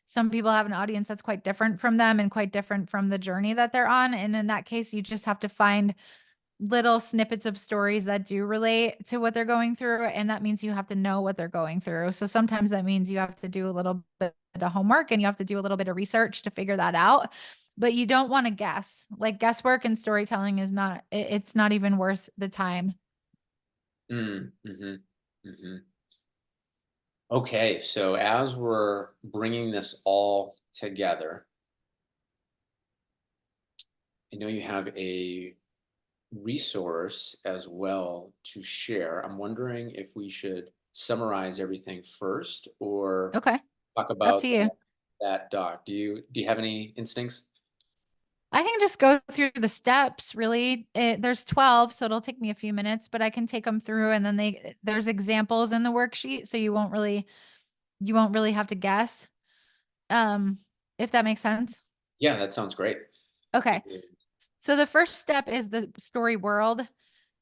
Some people have an audience that's quite different from them and quite different from the journey that they're on. And in that case, you just have to find little snippets of stories that do relate to what they're going through. And that means you have to know what they're going through. So sometimes that means you have to do a little bit of homework and you have to do a little bit of research to figure that out. But you don't want to guess. Like guesswork and storytelling is not, it's not even worth the time. Mm-hmm. Hmm. Okay, so as we're bringing this all together, I know you have a resource as well to share. I'm wondering if we should summarize everything first or Okay. talk Up to about you. that doc. Do you have any instincts? I can just go through the steps really. There's 12, so it'll take me a few minutes, but I can take them through and then there's examples in the worksheet so you won't really have to guess. Um, if that makes sense. Yeah, that sounds great. Okay. So the first step is the story world.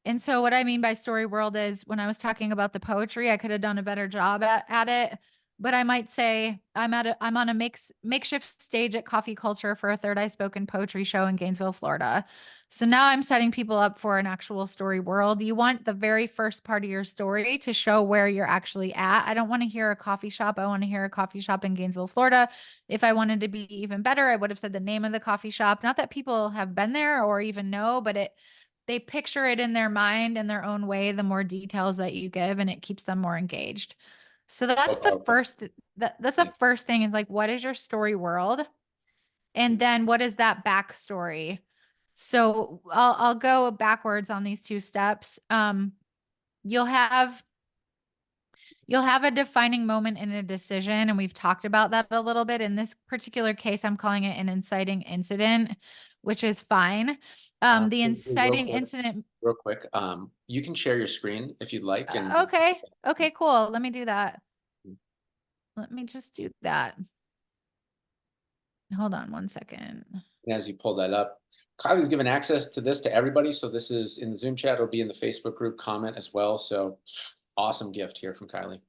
And so what I mean by story world is when I was talking about the poetry, I could have done a better job at it. But I might say I'm on a makeshift stage at Coffee Culture for a Third Eye Spoken poetry show in Gainesville, Florida. So now I'm setting people up for an actual story world. You want the very first part of your story to show where you're actually at. I don't want to hear a coffee shop. I want to hear a coffee shop in Gainesville, Florida. If I wanted to be even better, I would have said the name of the coffee shop. Not that people have been there or even know, but they picture it in their mind in their own way, the more details that you give, and it keeps them more engaged. So So that's the powerful. first that's the Yeah. first thing is like what is your story world? And then what is that backstory? So I'll go backwards on these two steps. You'll have You'll have a defining moment in a decision, and we've talked about that a little bit. In this particular case, I'm calling it an inciting incident, which is fine. The Hey, inciting incident. real quick. You can share your screen if you'd like, and Okay. Okay, cool. Let me do that. Let me just do that. Hold on one second. as you pull that up, Kylie's given access to this to everybody. So this is in the Zoom chat. It'll be in the Facebook group comment as well. So awesome gift here from Kylie.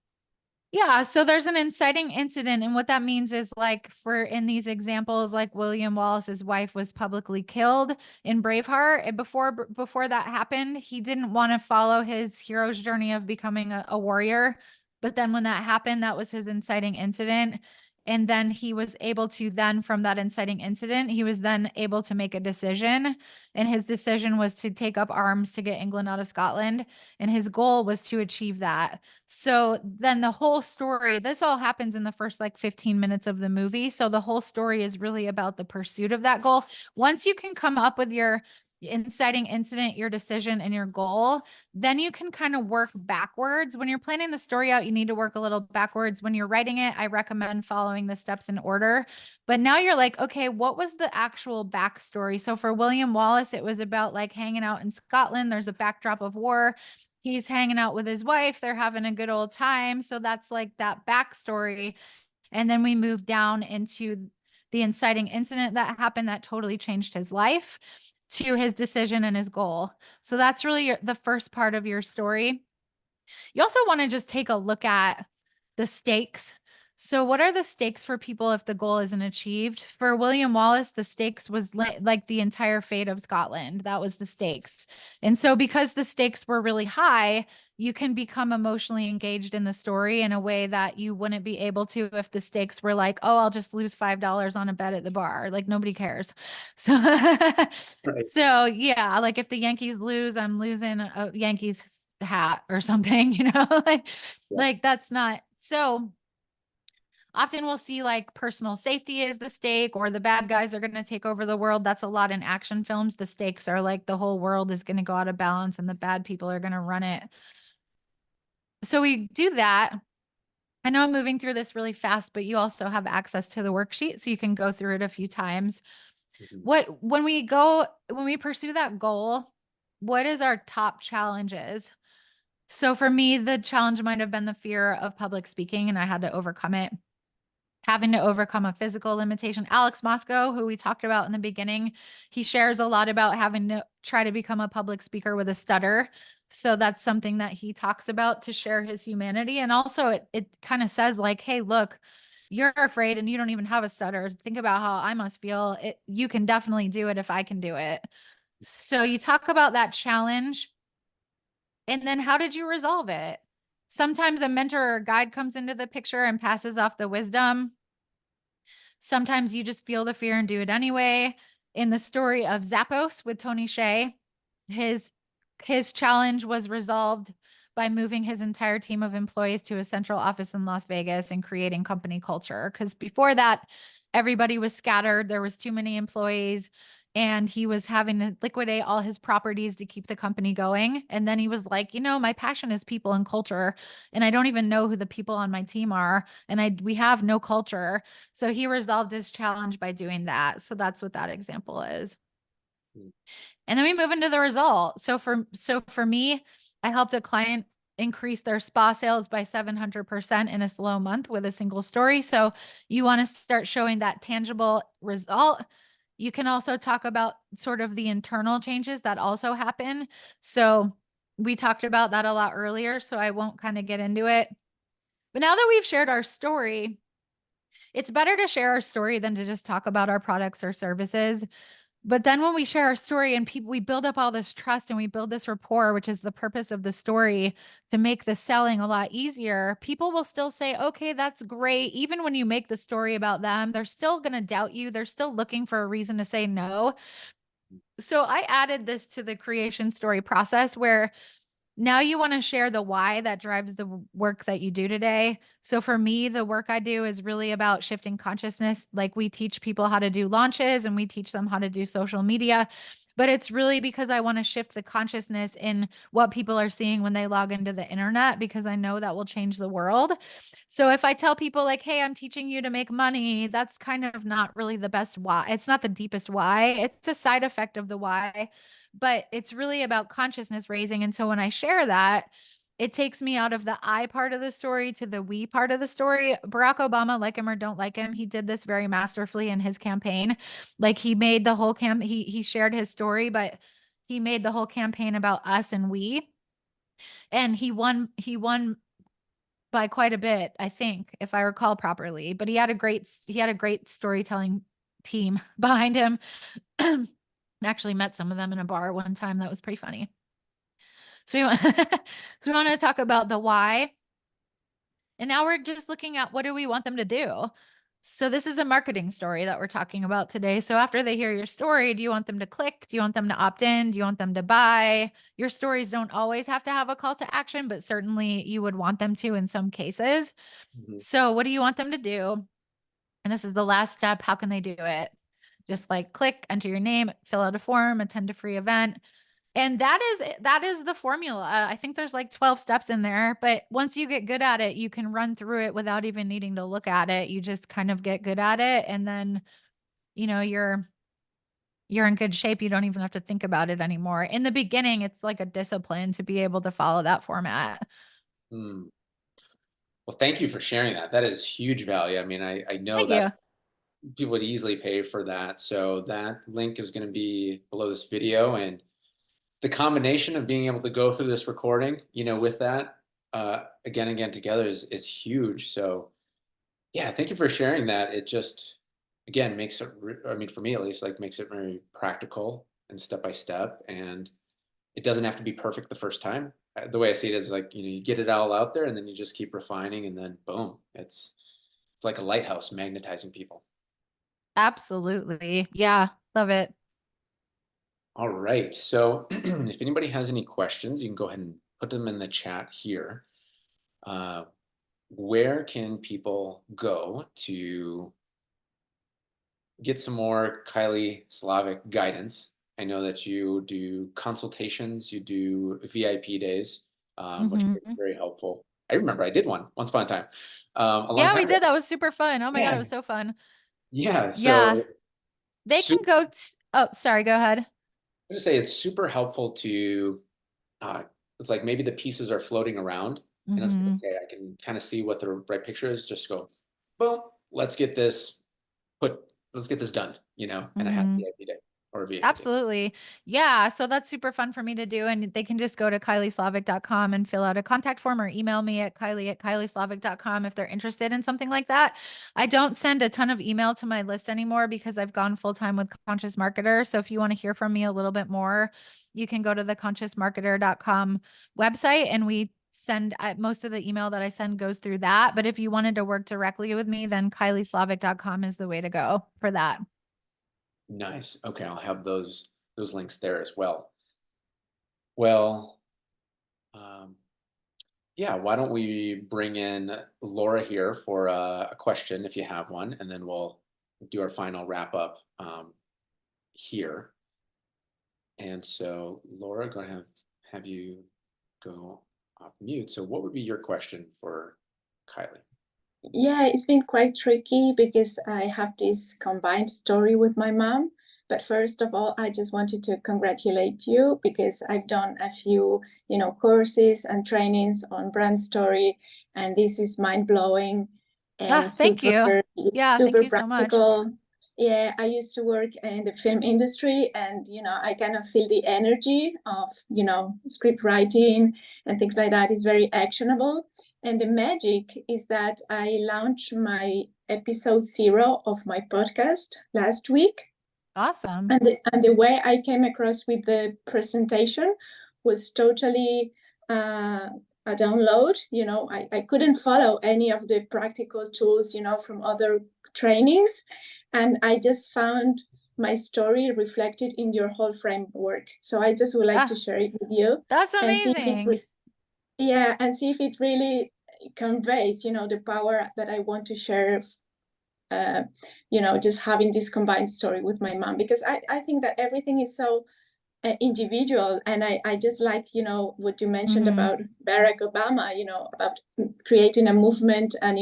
Yeah, so there's an inciting incident, and what that means is like for in these examples, like William Wallace's wife was publicly killed in Braveheart. And before that happened, he didn't want to follow his hero's journey of becoming a warrior. But then when that happened, that was his inciting incident. And then he was able to then from that inciting incident, he was then able to make a decision. And his decision was to take up arms to get England out of Scotland. And his goal was to achieve that. So then the whole story, this all happens in the first like 15 minutes of the movie. So the whole story is really about the pursuit of that goal. Once you can come up with your inciting incident, your decision, and your goal, then you can kind of work backwards. When you're planning the story out, you need to work a little backwards. When you're writing it, I recommend following the steps in order. But now you're like, okay, what was the actual backstory? So for William Wallace, it was about like hanging out in Scotland. There's a backdrop of war. He's hanging out with his wife. They're having a good old time. So that's like that backstory. And then we move down into the inciting incident that happened that totally changed his life to his decision and his goal. So that's really the first part of your story. You also want to just take a look at the stakes. So, what are the stakes for people if the goal isn't achieved? For William Wallace, the stakes was like the entire fate of Scotland. That was the stakes. And so, because the stakes were really high, you can become emotionally engaged in the story in a way that you wouldn't be able to if the stakes were like, oh, I'll just lose $5 on a bet at the bar. Like, nobody cares. So, Right. so yeah, like if the Yankees lose, I'm losing a Yankees hat or something, like, Yeah. that's not so. Often we'll see like personal safety is the stake, or the bad guys are going to take over the world. That's a lot in action films. The stakes are like the whole world is going to go out of balance and the bad people are going to run it. So we do that. I know I'm moving through this really fast, but you also have access to the worksheet so you can go through it a few times. Mhm. When we pursue that goal, what is our top challenges? So for me, the challenge might have been the fear of public speaking, and I had to overcome it. Having to overcome a physical limitation. Alex Moscow, who we talked about in the beginning, he shares a lot about having to try to become a public speaker with a stutter. So that's something that he talks about to share his humanity. And also it kind of says like, hey, look, you're afraid and you don't even have a stutter. Think about how I must feel. You can definitely do it if I can do it. So you talk about that challenge, and then how did you resolve it? Sometimes a mentor or guide comes into the picture and passes off the wisdom. Sometimes you just feel the fear and do it anyway. In the story of Zappos with Tony Hsieh, his his challenge was resolved by moving his entire team of employees to a central office in Las Vegas and creating company culture. Because before that, everybody was scattered. There was too many employees, and he was having to liquidate all his properties to keep the company going. And then he was like, my passion is people and culture, and I don't even know who the people on my team are, and we have no culture. So he resolved his challenge by doing that. So that's what that example is. Mm. And then we move into the result. So for me, I helped a client increase their spa sales by 700% in a slow month with a single story. So you want to start showing that tangible result. You can also talk about sort of the internal changes that also happen. So we talked about that a lot earlier, so I won't kind of get into it. But now that we've shared our story, it's better to share our story than to just talk about our products or services. But then when we share our story and we build up all this trust and we build this rapport, which is the purpose of the story, to make the selling a lot easier, people will still say, okay, that's great. Even when you make the story about them, they're still going to doubt you. They're still looking for a reason to say no. So I added this to the creation story process where now you want to share the why that drives the work that you do today. So for me, the work I do is really about shifting consciousness. Like we teach people how to do launches and we teach them how to do social media. But it's really because I want to shift the consciousness in what people are seeing when they log into the internet, because I know that will change the world. So if I tell people like, hey, I'm teaching you to make money, that's kind of not really the best why. It's not the deepest why. It's a side effect of the why, but it's really about consciousness raising. And so when I share that, it takes me out of the I part of the story to the we part of the story. Barack Obama, like him or don't like him, he did this very masterfully in his campaign. Like he made the whole he shared his story, but he made the whole campaign about us and we. And he won by quite a bit, I think, if I recall properly. But he had a great storytelling team behind him. Actually met some of them in a bar one time. That was pretty funny. So we want, so we want to talk about the why. And now we're just looking at what do we want them to do? So this is a marketing story that we're talking about today. So after they hear your story, do you want them to click? Do you want them to opt in? Do you want them to buy? Your stories don't always have to have a call to action, but certainly you would want them to in some cases. Mhm. So what do you want them to do? And this is the last step. How can they do it? Just like click, enter your name, fill out a form, attend a free event. And that is the formula. I think there's like 12 steps in there, but once you get good at it, you can run through it without even needing to look at it. You just kind of get good at it, and then, you're in good shape. You don't even have to think about it anymore. In the beginning, it's like a discipline to be able to follow that format. Mm. Well, thank you for sharing that. That is huge value. I mean, I know Thank that you. people would easily pay for that. So that link is going to be below this video. And the combination of being able to go through this recording, with that again and again together is huge. So yeah, thank you for sharing that. It just, again, makes it, I mean, for me at least, like makes it very practical and step by step. And it doesn't have to be perfect the first time. The way I see it is like, you get it all out there and then you just keep refining and then boom, it's like a lighthouse magnetizing people. Absolutely. Yeah. Love it. All right. So if anybody has any questions, you can go ahead and put them in the chat here. Where can people go to get some more Kylie Slavik guidance? I know that you do consultations, you do VIP days, which are Hmm. very helpful. I remember I did one once upon a time, a long Yeah, we time ago. did. That was super fun. Oh my God, it Yeah, was so fun. yeah. Yeah. So They can super, go. Oh, sorry. Go ahead. I'm gonna say it's super helpful to. Uh, it's like maybe the pieces are floating around, and it's like, Hmm. okay, I can kind of see what the right picture is. Just go, boom. Let's get this put. Let's get this done. And a happy Hmm. VIP day or a VIP day. Absolutely. Yeah. So that's super fun for me to do. And they can just go to kylieslavik.com and fill out a contact form or email me at kylie@kylieslavik.com if they're interested in something like that. I don't send a ton of email to my list anymore because I've gone full time with Conscious Marketer. So if you want to hear from me a little bit more, you can go to the consciousmarketer.com website and we send most of the email that I send goes through that. But if you wanted to work directly with me, then kylieslavik.com is the way to go for that. Nice. Okay, I'll have those links there as well. Well, um, yeah, why don't we bring in Laura here for a question if you have one, and then we'll do our final wrap up here. And so, Laura, going to have you go off mute. So, what would be your question for Kylie? Yeah, it's been quite tricky because I have this combined story with my mom. But first of all, I just wanted to congratulate you because I've done a few, courses and trainings on brand story, and this is mind-blowing and Ah, thank you. Yeah, thank super you so much. practical. Yeah, I used to work in the film industry, and I kind of feel the energy of, script writing and things like that is very actionable. And the magic is that I launched my episode 0 of my podcast last week. Awesome. And the way I came across with the presentation was totally a download. I couldn't follow any of the practical tools, from other trainings. And I just found my story reflected in your whole framework. So I just would like to Ah, share it with you that's and see if amazing. and see if it really conveys, the power that I want to share. Uh, just having this combined story with my mom, because I think that everything is so individual, and I just like, what you mentioned Hmm. about Barack Obama, about creating a movement and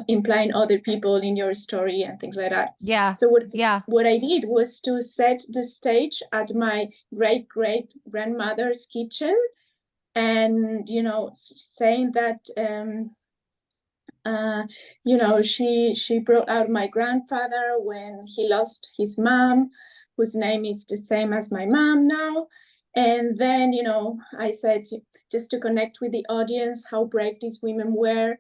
implying other people in your story and things like that. Yeah. So Yeah. what I did was to set the stage at my great great grandmother's kitchen, and saying that she brought out my grandfather when he lost his mom, whose name is the same as my mom now. And then I said, just to connect with the audience, how brave these women were.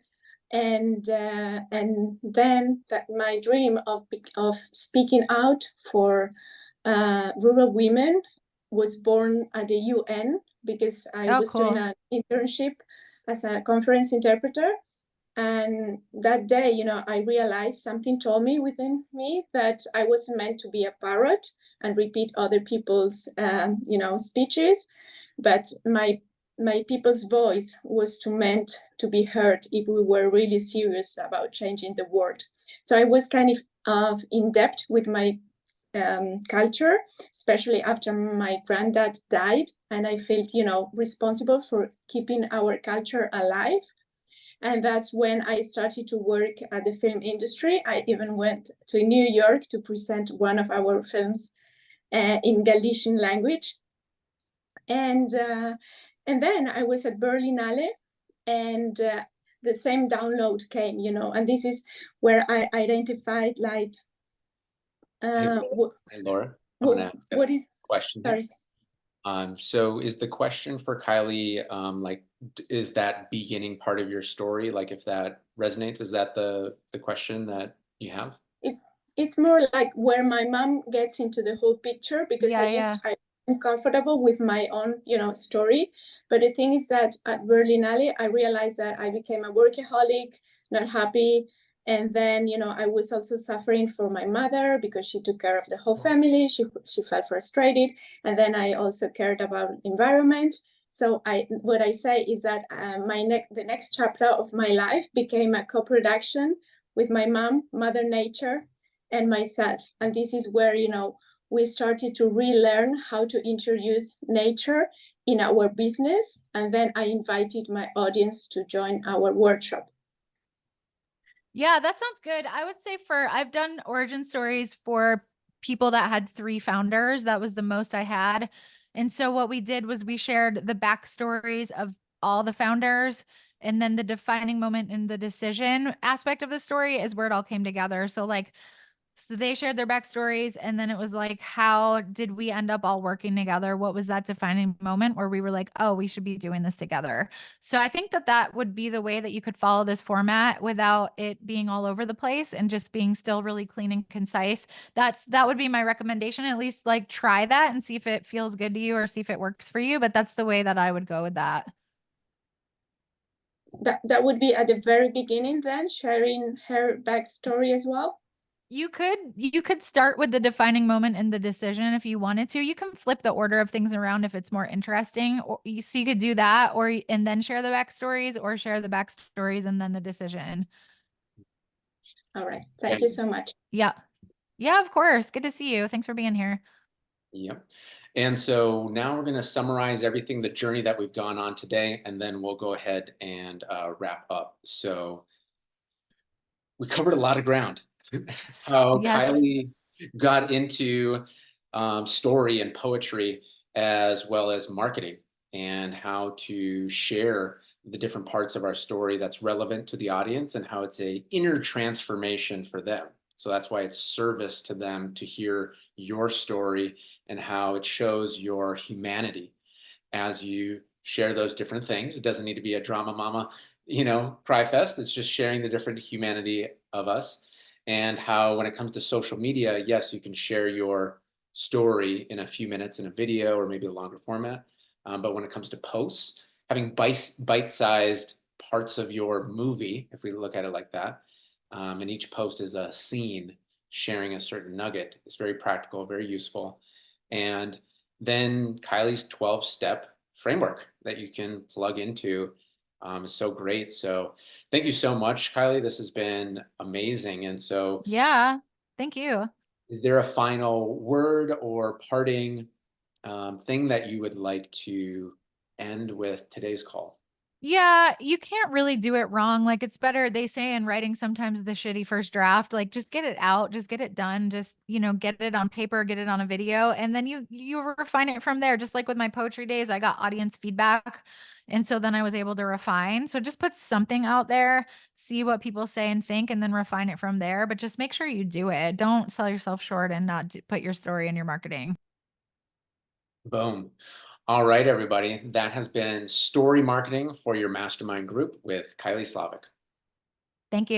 And then that my dream of speaking out for rural women was born at the UN, because I Oh, was doing cool. an internship as a conference interpreter. And that day, I realized something told me within me that I wasn't meant to be a parrot and repeat other people's, speeches, but my people's voice was meant to be heard if we were really serious about changing the world. So I was kind of in depth with my culture, especially after my granddad died, and I felt, responsible for keeping our culture alive. And that's when I started to work at the film industry. I even went to New York to present one of our films in Galician language. And then I was at Berlinale, and the same download came, and this is where I identified like Hey, uh, hey, Laura, I'm going to ask a what is, question here. sorry. So is the question for Kylie, like, is that beginning part of your story? Like, if that resonates, is that the question that you have? It's more like where my mom gets into the whole picture, because Yeah. Yeah. I'm comfortable with my own, story. But the thing is that at Berlinale, I realized that I became a workaholic, not happy. And then, I was also suffering for my mother because she took care of the whole family. She felt frustrated. And then I also cared about environment. So what I say is that the next chapter of my life became a co-production with my mom, Mother Nature, and myself. And this is where, we started to relearn how to introduce nature in our business. And then I invited my audience to join our workshop. Yeah, that sounds good. I would say I've done origin stories for people that had 3 founders. That was the most I had. And so what we did was we shared the backstories of all the founders. And then the defining moment in the decision aspect of the story is where it all came together. So they shared their backstories, and then it was like, how did we end up all working together? What was that defining moment where we were like, oh, we should be doing this together? So I think that would be the way that you could follow this format without it being all over the place and just being still really clean and concise. That would be my recommendation. At least like try that and see if it feels good to you or see if it works for you. But that's the way that I would go with that. That would be at the very beginning then, sharing her backstory as well. You could start with the defining moment in the decision if you wanted to. You can flip the order of things around if it's more interesting, or so you could do that, and then share the backstories, or share the backstories and then the decision. All right. Thank you so much. Yeah. Yeah, of course. Good to see you. Thanks for being here. Yep. And so now we're going to summarize everything, the journey that we've gone on today, and then we'll go ahead and wrap up. So we covered a lot of ground. How Yes. Kylie got into story and poetry, as well as marketing, and how to share the different parts of our story that's relevant to the audience, and how it's a inner transformation for them. So that's why it's service to them to hear your story and how it shows your humanity as you share those different things. It doesn't need to be a drama mama, cry fest. It's just sharing the different humanity of us, and how when it comes to social media, yes, you can share your story in a few minutes in a video or maybe a longer format. But when it comes to posts, having bite-sized parts of your movie, if we look at it like that, and each post is a scene sharing a certain nugget, is very practical, very useful. And then Kylie's 12-step framework that you can plug into is so great. So thank you so much, Kylie. This has been amazing. And so Yeah. Thank you. is there a final word or parting thing that you would like to end with today's call? Yeah, you can't really do it wrong. Like it's better, they say in writing sometimes the shitty first draft, like just get it out, just get it done, just, get it on paper, get it on a video, and then you refine it from there. Just like with my poetry days, I got audience feedback. And so then I was able to refine. So just put something out there, see what people say and think, and then refine it from there. But just make sure you do it. Don't sell yourself short and not put your story in your marketing. Boom. All right, everybody. That has been Story Marketing for Your Mastermind Group with Kylie Slavik. Thank you.